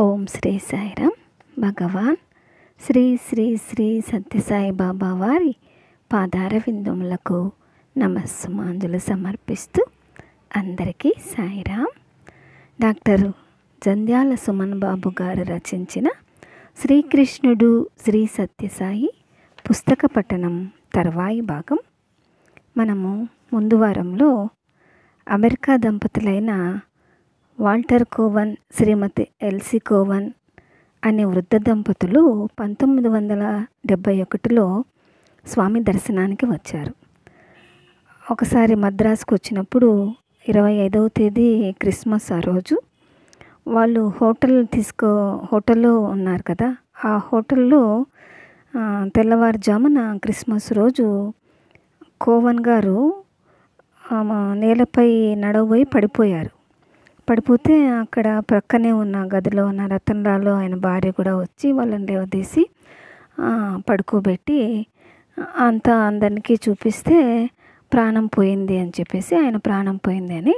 ఓం శ్రీ సాయిరామ్. భగవాన్ శ్రీ శ్రీ శ్రీ సత్యసాయి బాబా వారి పాదార విందములకు నమస్సుమాంజలు సమర్పిస్తూ అందరికీ సాయిరామ్. డాక్టర్ జంధ్యాల సుమన్ బాబు గారు రచించిన శ్రీకృష్ణుడు శ్రీ సత్యసాయి పుస్తక పఠనం తర్వాయి భాగం. మనము ముందు వారంలో అమెరికా దంపతులైన వాల్టర్ కోవన్, శ్రీమతి ఎల్సీ కోవన్ అనే వృద్ధ దంపతులు 1971లో స్వామి దర్శనానికి వచ్చారు. ఒకసారి మద్రాసుకు వచ్చినప్పుడు 25వ తేదీ క్రిస్మస్. ఆ రోజు వాళ్ళు హోటల్లో ఉన్నారు కదా. ఆ హోటల్లో తెల్లవారుజామున క్రిస్మస్ రోజు కోవన్ గారు నేలపై నడవబోయి పడిపోతే అక్కడ ప్రక్కనే ఉన్న గదిలో ఉన్న రతన్లాల్లో ఆయన భార్య కూడా వచ్చి వాళ్ళని లేవదీసి పడుకోబెట్టి అందరికీ చూపిస్తే ప్రాణం పోయింది అని చెప్పేసి, ఆయన ప్రాణం పోయింది అని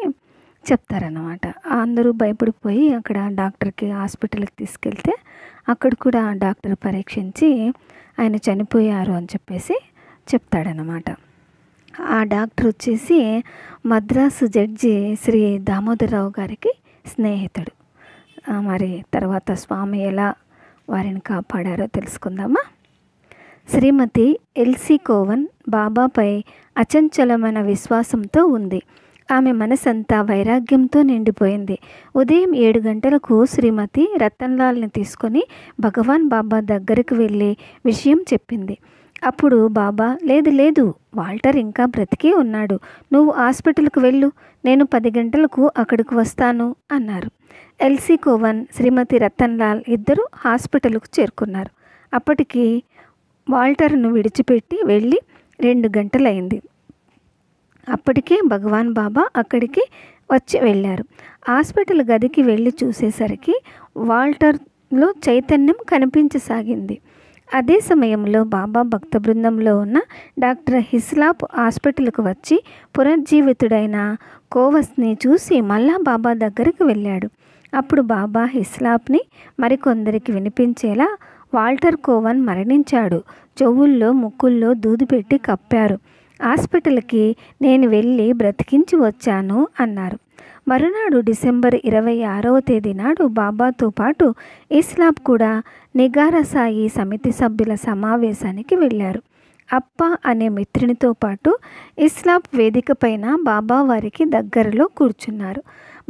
చెప్తారన్నమాట. అందరూ భయపడిపోయి అక్కడ హాస్పిటల్కి తీసుకెళ్తే అక్కడ కూడా డాక్టర్ పరీక్షించి ఆయన చనిపోయారు అని చెప్పేసి చెప్తాడనమాట. ఆ డాక్టర్ వచ్చేసి మద్రాసు జడ్జి శ్రీ దామోదరరావు గారికి స్నేహితుడు. మరి తర్వాత స్వామి ఎలా వారిని కాపాడారో తెలుసుకుందామా. శ్రీమతి ఎల్సీ కోవన్ బాబాపై అచంచలమైన విశ్వాసంతో ఉంది. ఆమె మనసంతా వైరాగ్యంతో నిండిపోయింది. ఉదయం 7 గంటలకు శ్రీమతి రతన్లాల్ని తీసుకొని భగవాన్ బాబా దగ్గరికి వెళ్ళి విషయం చెప్పింది. అప్పుడు బాబా, లేదు వాల్టర్ ఇంకా బ్రతికే ఉన్నాడు, నువ్వు హాస్పిటల్కి వెళ్ళు, నేను 10 గంటలకు అక్కడికి వస్తాను అన్నారు. ఎల్సీ కోవన్, శ్రీమతి రతన్లాల్ ఇద్దరు హాస్పిటల్కు చేరుకున్నారు. అప్పటికి వాల్టర్ను విడిచిపెట్టి వెళ్ళి 2 గంటలైంది. అప్పటికే భగవాన్ బాబా అక్కడికి వెళ్ళారు. హాస్పిటల్ గదికి వెళ్ళి చూసేసరికి వాల్టర్లో చైతన్యం కనిపించసాగింది. అదే సమయంలో బాబా భక్త బృందంలో ఉన్న డాక్టర్ హిస్లాప్ హాస్పిటల్కు వచ్చి పునర్జీవితుడైన కోవస్ని చూసి మళ్ళా బాబా దగ్గరికి వెళ్ళాడు. అప్పుడు బాబా హిస్లాప్ని మరికొందరికి వినిపించేలా, వాల్టర్ కోవన్ మరణించాడు, చెవుల్లో ముక్కుల్లో దూది పెట్టి కప్పారు, హాస్పిటల్కి నేను వెళ్ళి బ్రతికించి వచ్చాను అన్నారు. మరునాడు డిసెంబర్ 26వ తేదీ నాడు బాబాతో పాటు ఇస్లాం కూడా నిగార సాయి సమితి సభ్యుల సమావేశానికి వెళ్ళారు. అప్ప అనే మిత్రునితో పాటు ఇస్లాం వేదిక పైన బాబా వారికి దగ్గరలో కూర్చున్నారు.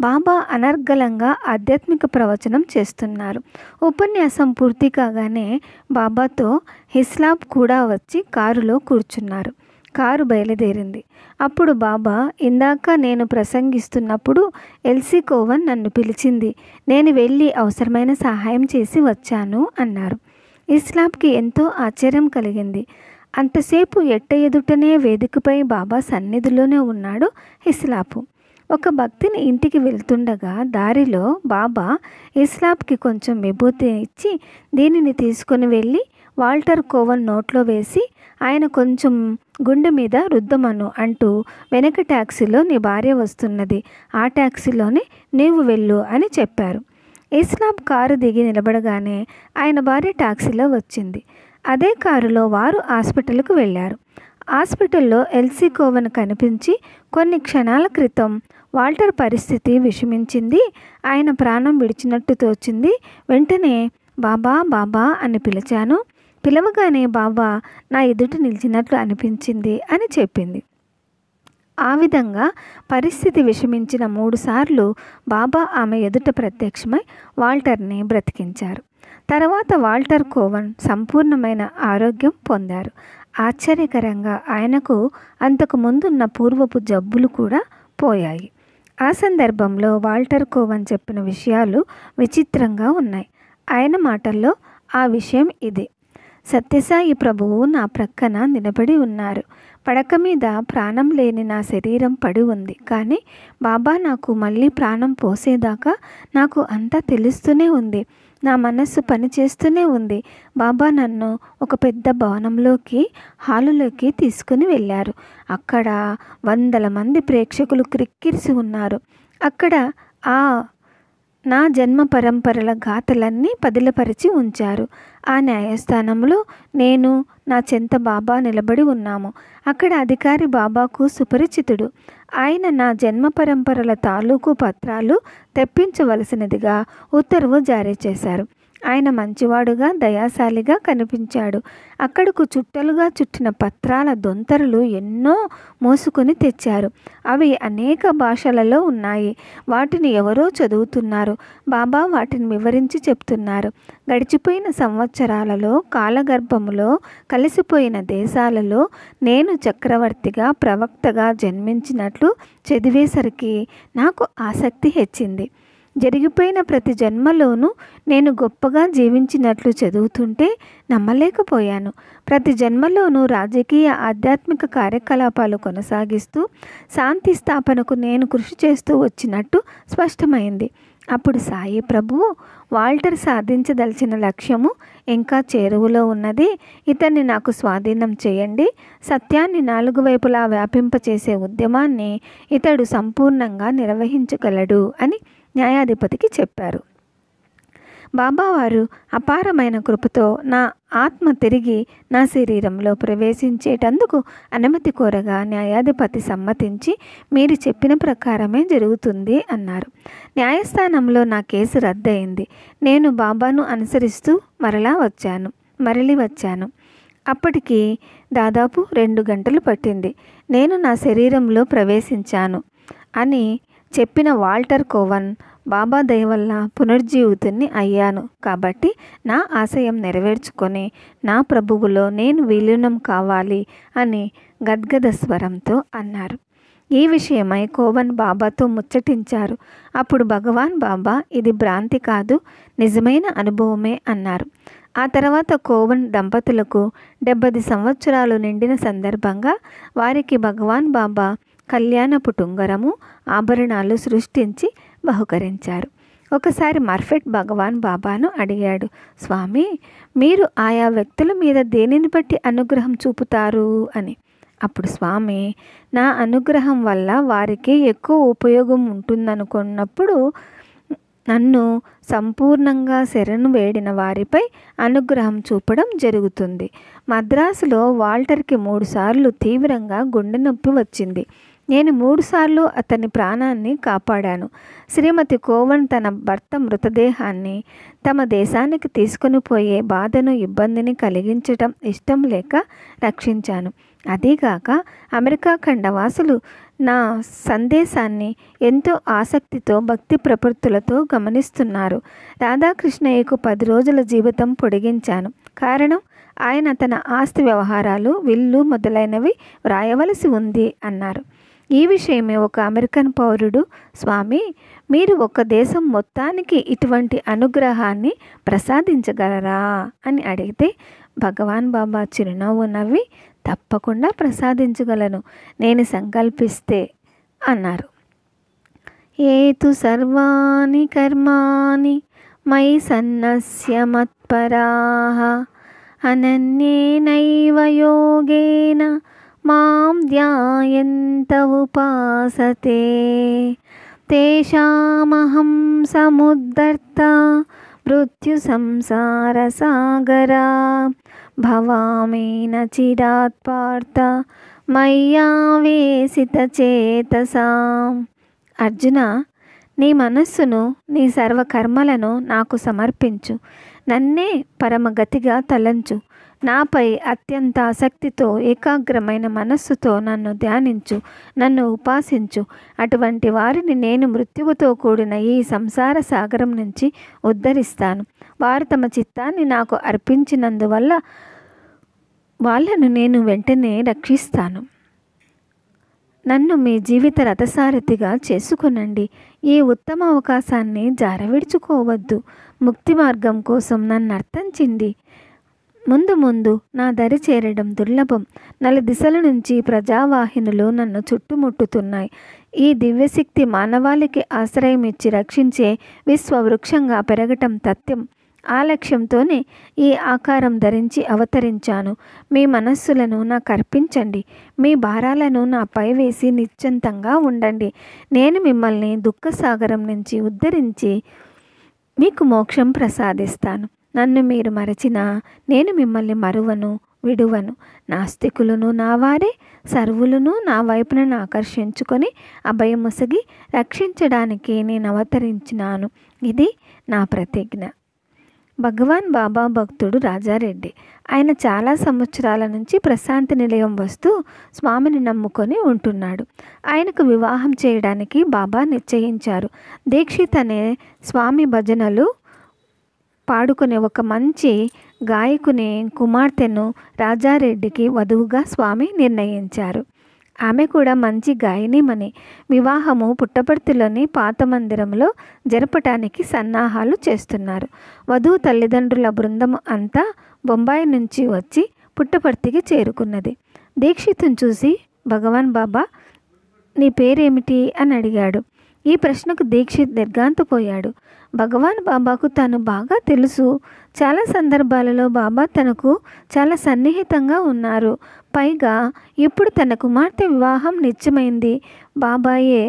బాబా అనర్గళంగా ఆధ్యాత్మిక ప్రవచనం చేస్తున్నారు. ఉపన్యాసం పూర్తి కాగానే బాబాతో ఇస్లాం కూడా వచ్చి కారులో కూర్చున్నారు. కారు బయలుదేరింది. అప్పుడు బాబా, ఇందాక నేను ప్రసంగిస్తున్నప్పుడు ఎల్సీ కోవన్ నన్ను పిలిచింది, నేను వెళ్ళి అవసరమైన సహాయం చేసి వచ్చాను అన్నారు. ఇస్లాంకి ఎంతో ఆశ్చర్యం కలిగింది. అంతసేపు ఎట్ట ఎదుటనే వేదికపై బాబా సన్నిధిలోనే ఉన్నాడు ఇస్లాపు. ఒక భక్తిని ఇంటికి వెళ్తుండగా దారిలో బాబా ఇస్లాంకి కొంచెం విభూతి ఇచ్చి, దీనిని తీసుకుని వెళ్ళి వాల్టర్ కోవన్ నోట్లో వేసి ఆయన కొంచెం గుండె మీద రుద్దమను అంటూ, వెనక ట్యాక్సీలో నీ భార్య వస్తున్నది, ఆ ట్యాక్సీలోనే నీవు వెళ్ళు అని చెప్పారు. ఇస్లాం కారు దిగి నిలబడగానే ఆయన భార్య ట్యాక్సీలో వచ్చింది. అదే కారులో వారు హాస్పిటల్కు వెళ్ళారు. హాస్పిటల్లో ఎల్సీ కోవన్ కనిపించి, కొన్ని క్షణాల క్రితం వాల్టర్ పరిస్థితి విషమించింది, ఆయన ప్రాణం విడిచినట్టు తోచింది, వెంటనే బాబా బాబా అని పిలిచాను, పిలవగానే బాబా నా ఎదుట నిలిచినట్లు అనిపించింది అని చెప్పింది. ఆ విధంగా పరిస్థితి విషమించిన 3 సార్లు బాబా ఆమె ఎదుట ప్రత్యక్షమై వాల్టర్ని బ్రతికించారు. తర్వాత వాల్టర్ కోవన్ సంపూర్ణమైన ఆరోగ్యం పొందారు. ఆశ్చర్యకరంగా ఆయనకు అంతకు ముందున్న పూర్వపు జబ్బులు కూడా పోయాయి. ఆ సందర్భంలో వాల్టర్ కోవన్ చెప్పిన విషయాలు విచిత్రంగా ఉన్నాయి. ఆయన మాటల్లో ఆ విషయం ఇది: సత్యసాయి ప్రభువు నా ప్రక్కన నిలబడి ఉన్నారు. పడక మీద ప్రాణం లేని నా శరీరం పడి ఉంది. కానీ బాబా నాకు మళ్ళీ ప్రాణం పోసేదాకా నాకు అంతా తెలుస్తూనే ఉంది. నా మనస్సు పనిచేస్తూనే ఉంది. బాబా నన్ను ఒక పెద్ద భవనంలోకి, హాలులోకి తీసుకుని వెళ్ళారు. అక్కడ 100 మంది ప్రేక్షకులు క్రిక్కిరిసి ఉన్నారు. అక్కడ ఆ నా జన్మ పరంపరల గాథలన్నీ పదిలపరిచి ఉంచారు. ఆ న్యాయస్థానంలో నేను, నా చెంత బాబా నిలబడి ఉన్నాము. అక్కడ అధికారి బాబాకు సుపరిచితుడు. ఆయన నా జన్మ పరంపరల తాలూకు పత్రాలు తెప్పించవలసినదిగా ఉత్తర్వు జారీ చేశారు. ఆయన మంచివాడుగా, దయాశాలిగా కనిపించాడు. అక్కడకు చుట్టలుగా చుట్టిన పత్రాల దొంతరలు ఎన్నో మోసుకొని తెచ్చారు. అవి అనేక భాషలలో ఉన్నాయి. వాటిని ఎవరో చదువుతున్నారు. బాబా వాటిని వివరించి చెప్తున్నారు. గడిచిపోయిన సంవత్సరాలలో, కాలగర్భములో, కలిసిపోయిన దేశాలలో నేను చక్రవర్తిగా, ప్రవక్తగా జన్మించినట్లు చదివేసరికి నాకు ఆసక్తి హెచ్చింది. జరిగిపోయిన ప్రతి జన్మలోనూ నేను గొప్పగా జీవించినట్లు చదువుతుంటే నమ్మలేకపోయాను. ప్రతి జన్మలోనూ రాజకీయ, ఆధ్యాత్మిక కార్యకలాపాలు కొనసాగిస్తూ శాంతి స్థాపనకు నేను కృషి చేస్తూ వచ్చినట్టు స్పష్టమైంది. అప్పుడు సాయి ప్రభువు, వాల్టర్ సాధించదలిచిన లక్ష్యము ఇంకా చేరువలో ఉన్నది. ఇతన్ని నాకు స్వాధీనం చేయండి. సత్యాన్ని నాలుగు వైపులా వ్యాపింపచేసే ఉద్యమాన్ని ఇతడు సంపూర్ణంగా నిర్వహించగలడు అని న్యాయాధిపతికి చెప్పారు. బాబావారు అపారమైన కృపతో నా ఆత్మ తిరిగి నా శరీరంలో ప్రవేశించేటందుకు అనుమతి కోరగా న్యాయాధిపతి సమ్మతించి మీరు చెప్పిన ప్రకారమే జరుగుతుంది అన్నారు. న్యాయస్థానంలో నా కేసు రద్దయింది. నేను బాబాను అనుసరిస్తూ మరలి వచ్చాను. అప్పటికి దాదాపు 2 గంటలు పట్టింది. నేను నా శరీరంలో ప్రవేశించాను అని చెప్పిన వాల్టర్ కోవన్, బాబా దయ వల్ల పునర్జీవితుణ్ణి అయ్యాను కాబట్టి నా ఆశయం నెరవేర్చుకొని నా ప్రభువులో నేను విలీనం కావాలి అని గద్గద స్వరంతో అన్నారు. ఈ విషయమై కోవన్ బాబాతో ముచ్చటించారు. అప్పుడు భగవాన్ బాబా, ఇది భ్రాంతి కాదు, నిజమైన అనుభవమే అన్నారు. ఆ తర్వాత కోవన్ దంపతులకు 70 సంవత్సరాలు నిండిన సందర్భంగా వారికి భగవాన్ బాబా కళ్యాణపు టుంగరము, ఆభరణాలు సృష్టించి బహుకరించారు. ఒకసారి మర్ఫెట్ భగవాన్ బాబాను అడిగాడు, స్వామి, మీరు ఆయా వ్యక్తుల మీద దేనిని బట్టి అనుగ్రహం చూపుతారు అని. అప్పుడు స్వామి, నా అనుగ్రహం వల్ల వారికి ఎక్కువ ఉపయోగం ఉంటుందనుకున్నప్పుడు నన్ను సంపూర్ణంగా శరణు వేడిన వారిపై అనుగ్రహం చూపడం జరుగుతుంది. మద్రాసులో వాల్టర్కి 3 సార్లు తీవ్రంగా గుండె నొప్పి వచ్చింది. నేను 3 సార్లు అతని ప్రాణాన్ని కాపాడాను. శ్రీమతి కోవన్ తన భర్త మృతదేహాన్ని తమ దేశానికి తీసుకుని పోయే బాధను, ఇబ్బందిని కలిగించటం ఇష్టం లేక రక్షించాను. అదీగాక అమెరికా ఖండవాసులు నా సందేశాన్ని ఎంతో ఆసక్తితో, భక్తి ప్రపత్తులతో గమనిస్తున్నారు. రాధాకృష్ణయ్యకు 10 రోజుల జీవితం పొడిగించాను. కారణం, ఆయన తన ఆస్తి వ్యవహారాలు, విల్లు మొదలైనవి వ్రాయవలసి ఉంది అన్నారు. ఈ విషయమే ఒక అమెరికన్ పౌరుడు, స్వామి, మీరు ఒక దేశం మొత్తానికి ఇటువంటి అనుగ్రహాన్ని ప్రసాదించగలరా అని అడిగితే భగవాన్ బాబా చిరునవ్వు నవ్వి, తప్పకుండా ప్రసాదించగలను, నేను సంకల్పిస్తే అన్నారు. ఏతు సర్వాణి కర్మాణి మయి సన్నస్య మత్పరాః అనన్యేనైవ యోగేన మాం ధ్యాయంత ఉపాసతే తేషామహం సముద్ధర్త మృత్యు సంసార సాగరా భవామి న చిరాత్ పార్థ మయ్యావేశిత చేతసాం. అర్జున, నీ మనస్సును, నీ సర్వకర్మలను నాకు సమర్పించు. నన్నే పరమగతిగా తలంచు. నాపై అత్యంత ఆసక్తితో, ఏకాగ్రమైన మనస్సుతో నన్ను ధ్యానించు, నన్ను ఉపాసించు. అటువంటి వారిని నేను మృత్యువుతో కూడిన ఈ సంసార సాగరం నుంచి ఉద్ధరిస్తాను. వారు తమ చిత్తాన్ని నాకు అర్పించినందువల్ల వాళ్ళను నేను వెంటనే రక్షిస్తాను. నన్ను మీ జీవిత రథసారథిగా చేసుకొనండి. ఈ ఉత్తమ అవకాశాన్ని జారవిడుచుకోవద్దు. ముక్తి మార్గం కోసం నన్ను అర్థించండి. ముందు నా దరి చేరడం దుర్లభం. 4 దిశల నుంచి ప్రజావాహినులు నన్ను చుట్టుముట్టుతున్నాయి. ఈ దివ్యశక్తి మానవాళికి ఆశ్రయం ఇచ్చి రక్షించే విశ్వవృక్షంగా పెరగటం తథ్యం. ఆ లక్ష్యంతోనే ఈ ఆకారం ధరించి అవతరించాను. మీ మనస్సులను నాకు అర్పించండి. మీ భారాలను నాపై వేసి నిశ్చింతంగా ఉండండి. నేను మిమ్మల్ని దుఃఖసాగరం నుంచి ఉద్ధరించి మీకు మోక్షం ప్రసాదిస్తాను. నన్ను మీరు మరచినా నేను మిమ్మల్ని మరువను, విడువను. నాస్తికులను నా వారే, సర్వులను నా వైపునను ఆకర్షించుకొని అభయముసగి రక్షించడానికి నేను అవతరించినాను. ఇది నా ప్రతిజ్ఞ. భగవాన్ బాబా భక్తుడు రాజారెడ్డి. ఆయన చాలా సంవత్సరాల నుంచి ప్రశాంతి నిలయం వస్తూ స్వామిని నమ్ముకొని ఉంటున్నాడు. ఆయనకు వివాహం చేయడానికి బాబా నిశ్చయించారు. దీక్షిత్ అనే స్వామి భజనలు పాడుకునే ఒక మంచి గాయకుని కుమార్తెను రాజారెడ్డికి వధువుగా స్వామి నిర్ణయించారు. ఆమె కూడా మంచి గాయనిమని. వివాహము పుట్టపర్తిలోని పాత మందిరంలో జరపటానికి సన్నాహాలు చేస్తున్నారు. వధువు తల్లిదండ్రుల బృందం అంతా బొంబాయి నుంచి వచ్చి పుట్టపర్తికి చేరుకున్నది. దీక్షితుని చూసి భగవాన్ బాబా, నీ పేరేమిటి అని అడిగాడు. ఈ ప్రశ్నకు దీక్షిత్ నిర్ఘాంతపోయాడు. భగవాన్ బాబాకు తాను బాగా తెలుసు. చాలా సందర్భాలలో బాబా తనకు చాలా సన్నిహితంగా ఉన్నారు. పైగా ఇప్పుడు తన కుమార్తె వివాహం నిశ్చయమైంది. బాబాయే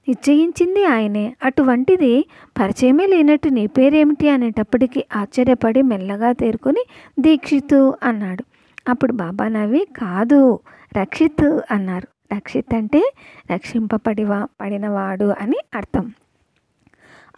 నిశ్చయించింది ఆయనే. అటువంటిది పరిచయమే లేనట్టు నీ పేరేమిటి అనేటప్పటికీ ఆశ్చర్యపడి మెల్లగా తేరుకొని దీక్షితు అన్నాడు. అప్పుడు బాబా నవ్వి, కాదు రక్షిత్ అన్నారు. రక్షిత్ అంటే పడినవాడు అని అర్థం.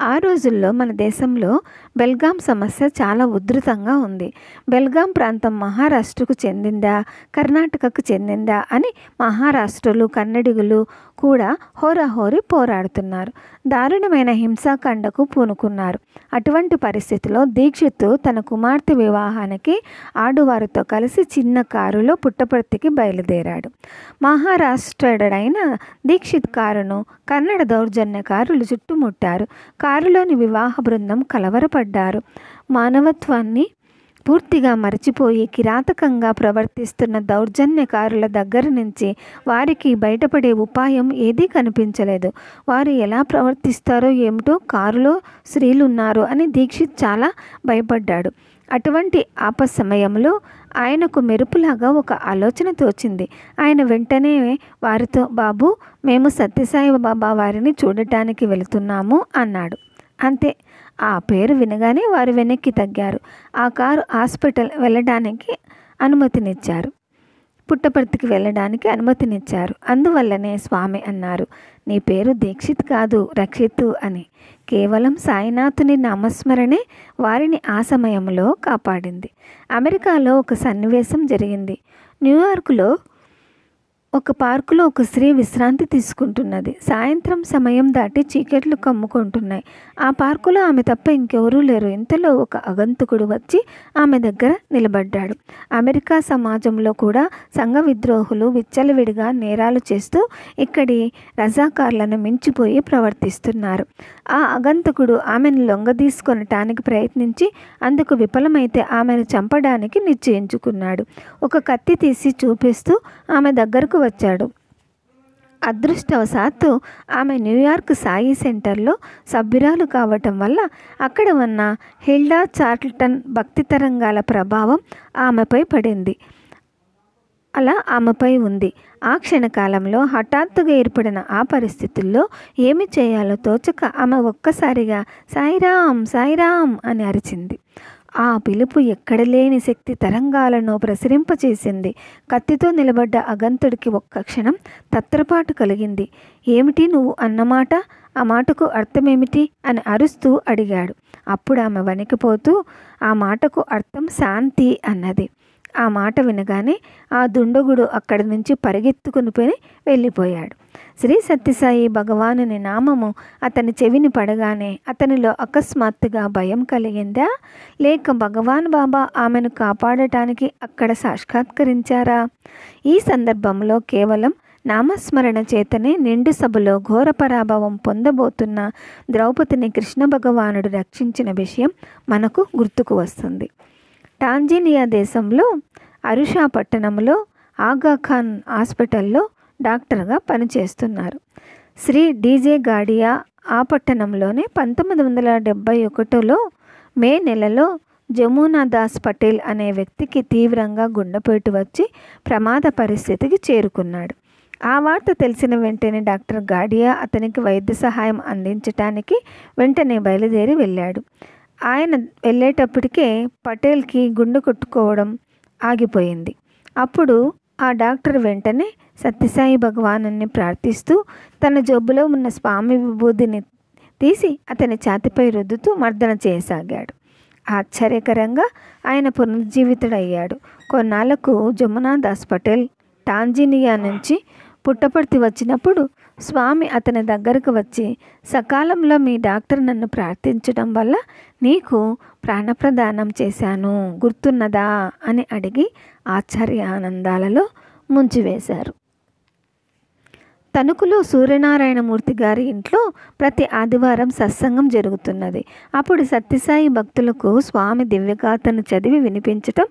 ఆ రోజుల్లో మన దేశంలో బెల్గాం సమస్య చాలా ఉధృతంగా ఉంది. బెల్గాం ప్రాంతం మహారాష్ట్రకు చెందిందా, కర్ణాటకకు చెందిందా అని మహారాష్ట్రలు, కన్నడిగులు కూడా హోరాహోరీ పోరాడుతున్నారు. దారుణమైన హింసాకాండకు పూనుకున్నారు. అటువంటి పరిస్థితిలో దీక్షిత్ తన కుమార్తె వివాహానికి ఆడువారితో కలిసి చిన్న కారులో పుట్టపర్తికి బయలుదేరాడు. మహారాష్ట్రుడైన దీక్షిత్ కారును కన్నడ దౌర్జన్యకారులు చుట్టుముట్టారు. కారులోని వివాహ బృందం కలవరపడ్డారు. మానవత్వాన్ని పూర్తిగా మరచిపోయి కిరాతకంగా ప్రవర్తిస్తున్న దౌర్జన్యకారుల దగ్గర నుంచి వారికి బయటపడే ఉపాయం ఏదీ కనిపించలేదు. వారు ఎలా ప్రవర్తిస్తారో ఏమిటో, కారులో స్త్రీలున్నారు అని దీక్షిత్ చాలా భయపడ్డాడు. అటువంటి సమయంలో ఆయనకు మెరుపులాగా ఒక ఆలోచన తోచింది. ఆయన వెంటనే వారితో, బాబు, మేము సత్యసాయి బాబా వారిని చూడటానికి వెళుతున్నాము అన్నాడు. అంతే. ఆ పేరు వినగానే వారు వెనక్కి తగ్గారు. ఆ కారు హాస్పిటల్ వెళ్ళడానికి అనుమతినిచ్చారు. పుట్టపర్తికి వెళ్ళడానికి అనుమతినిచ్చారు. అందువల్లనే స్వామి అన్నారు, నీ పేరు దీక్షిత్ కాదు, రక్షిత్ అని. కేవలం సాయినాథుని నామస్మరణే వారిని ఆ సమయంలో కాపాడింది. అమెరికాలో ఒక సన్నివేశం జరిగింది. న్యూయార్క్లో ఒక పార్కులో ఒక స్త్రీ విశ్రాంతి తీసుకుంటున్నది. సాయంత్రం సమయం దాటి చీకట్లు కమ్ముకుంటున్నాయి. ఆ పార్కులో ఆమె తప్ప ఇంకెవరూ లేరు. ఇంతలో ఒక అగంతకుడు వచ్చి ఆమె దగ్గర నిలబడ్డాడు. అమెరికా సమాజంలో కూడా సంఘ విద్రోహులు విచ్చలవిడిగా నేరాలు చేస్తూ ఇక్కడి రజాకార్లను మించిపోయి ప్రవర్తిస్తున్నారు. ఆ అగంతకుడు ఆమెను లొంగదీసుకొనటానికి ప్రయత్నించి అందుకు విఫలమైతే ఆమెను చంపడానికి నిశ్చయించుకున్నాడు. ఒక కత్తి తీసి చూపిస్తూ ఆమె దగ్గరకు వచ్చాడు. అదృష్టవశాత్తు ఆమె న్యూయార్క్ సాయి సెంటర్లో సభ్యురాలు కావటం వల్ల అక్కడ ఉన్న హిల్డా చార్ల్టన్ భక్తి తరంగాల ప్రభావం ఆమెపై పడింది. అలా ఆమెపై ఉంది. ఆ క్షణకాలంలో హఠాత్తుగా ఏర్పడిన ఆ పరిస్థితుల్లో ఏమి చేయాలో తోచక ఆమె ఒక్కసారిగా సాయిరాం సాయిరాం అని అరిచింది. ఆ పిలుపు ఎక్కడ లేని శక్తి తరంగాలను ప్రసరింపచేసింది. కత్తితో నిలబడ్డ అగంతుడికి ఒక్క క్షణం తత్రపాటు కలిగింది. ఏమిటి నువ్వు అన్నమాట? ఆ మాటకు అర్థమేమిటి అని అరుస్తూ అడిగాడు. అప్పుడు ఆమె వణికిపోతూ ఆ మాటకు అర్థం శాంతి అన్నది. ఆ మాట వినగానే ఆ దుండగుడు అక్కడి నుంచి పరిగెత్తుకుని వెళ్ళిపోయాడు. శ్రీ సత్యసాయి భగవానుని నామము అతని చెవిని పడగానే అతనిలో అకస్మాత్తుగా భయం కలిగిందా, లేక భగవాన్ బాబా ఆమెను కాపాడటానికి అక్కడ సాక్షాత్కరించారా? ఈ సందర్భంలో కేవలం నామస్మరణ చేతనే నిండు సభలో ఘోర పరాభవం పొందబోతున్న ద్రౌపదిని కృష్ణ భగవానుడు రక్షించిన విషయం మనకు గుర్తుకు వస్తుంది. టాంజానియా దేశంలో అరుషా పట్టణంలో ఆగాఖాన్ హాస్పిటల్లో డాక్టర్గా పనిచేస్తున్నారు. శ్రీ డీజే గాడియా ఆ పట్టణంలోనే 1971లో మే నెలలో జమునా దాస్ పటేల్ అనే వ్యక్తికి తీవ్రంగా గుండెపోటు వచ్చి ప్రమాద పరిస్థితికి చేరుకున్నాడు. ఆ వార్త తెలిసిన వెంటనే డాక్టర్ గాడియా అతనికి వైద్య సహాయం అందించటానికి వెంటనే బయలుదేరి వెళ్ళాడు. ఆయన వెళ్ళేటప్పటికే పటేల్కి గుండె కొట్టుకోవడం ఆగిపోయింది. అప్పుడు ఆ డాక్టర్ వెంటనే సత్యసాయి భగవానుని ప్రార్థిస్తూ తన జబ్బులో ఉన్న స్వామి విభూతిని తీసి అతని ఛాతిపై రుద్దుతూ మర్దన చేయసాగాడు. ఆశ్చర్యకరంగా ఆయన పునర్జీవితుడయ్యాడు. కొన్నాళ్లకు జమునాదాస్ పటేల్ టాంజానియా నుంచి పుట్టపర్తి వచ్చినప్పుడు స్వామి అతని దగ్గరకు వచ్చి, సకాలంలో మీ డాక్టర్ నన్ను ప్రార్థించడం వల్ల నీకు ప్రాణప్రదానం చేశాను, గుర్తున్నదా అని అడిగి ఆశ్చర్యానందాలలో ముంచివేశారు. తణుకులో సూర్యనారాయణమూర్తి గారి ఇంట్లో ప్రతి ఆదివారం సత్సంగం జరుగుతున్నది. అప్పుడు సత్యసాయి భక్తులకు స్వామి దివ్యగాథను చదివి వినిపించటం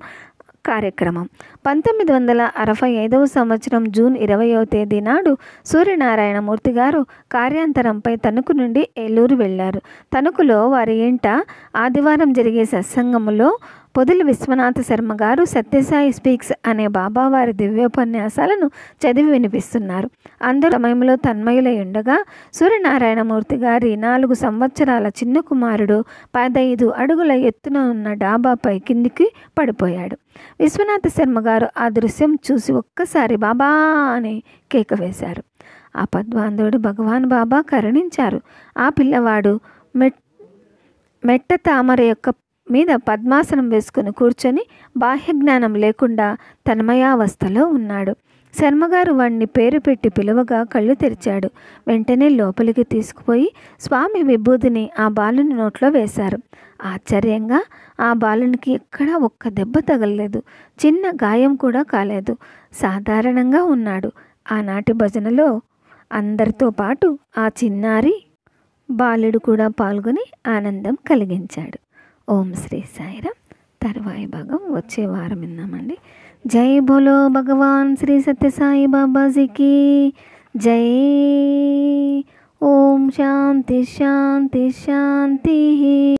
కార్యక్రమం. 1965 సంవత్సరం జూన్ 20వ తేదీ నాడు సూర్యనారాయణమూర్తి గారు కార్యాంతరంపై తణుకు నుండి ఏలూరు వెళ్ళారు. తణుకులో వారి ఇంట ఆదివారం జరిగే సత్సంగంలో పొదిలి విశ్వనాథ శర్మ గారు సత్యసాయి స్పీక్స్ అనే బాబావారి దివ్యోపన్యాసాలను చదివి వినిపిస్తున్నారు. అందరూ సమయంలో తన్మయులై ఉండగా సూర్యనారాయణమూర్తి గారి 4 సంవత్సరాల చిన్న కుమారుడు 15 అడుగుల ఎత్తున ఉన్న డాబాపై కిందికి పడిపోయాడు. విశ్వనాథ శర్మ గారు ఆ దృశ్యం చూసి ఒక్కసారి బాబా అని కేక వేశారు. ఆ పద్మాంధుడు భగవాన్ బాబా కరుణించారు. ఆ పిల్లవాడు మెట్ట తామర యొక్క మీద పద్మాసనం వేసుకుని కూర్చొని బాహ్యజ్ఞానం లేకుండా తన్మయావస్థలో ఉన్నాడు. శర్మగారు వాణ్ణి పేరు పెట్టి పిలువగా కళ్ళు తెరిచాడు. వెంటనే లోపలికి తీసుకుపోయి స్వామి విభూతిని ఆ బాలుని నోట్లో వేశారు. ఆశ్చర్యంగా ఆ బాలునికి ఎక్కడా ఒక్క దెబ్బ తగలలేదు, చిన్న గాయం కూడా కాలేదు, సాధారణంగా ఉన్నాడు. ఆనాటి భజనలో అందరితో పాటు ఆ చిన్నారి బాలుడు కూడా పాల్గొని ఆనందం కలిగించాడు. ఓం శ్రీ సాయిరామ్. తర్వాయి భాగం వచ్చే వారం విన్నామండి. జై బోలో భగవాన్ శ్రీ సత్యసాయి బాబాజీకి జై. ఓం శాంతి శాంతి శాంతి.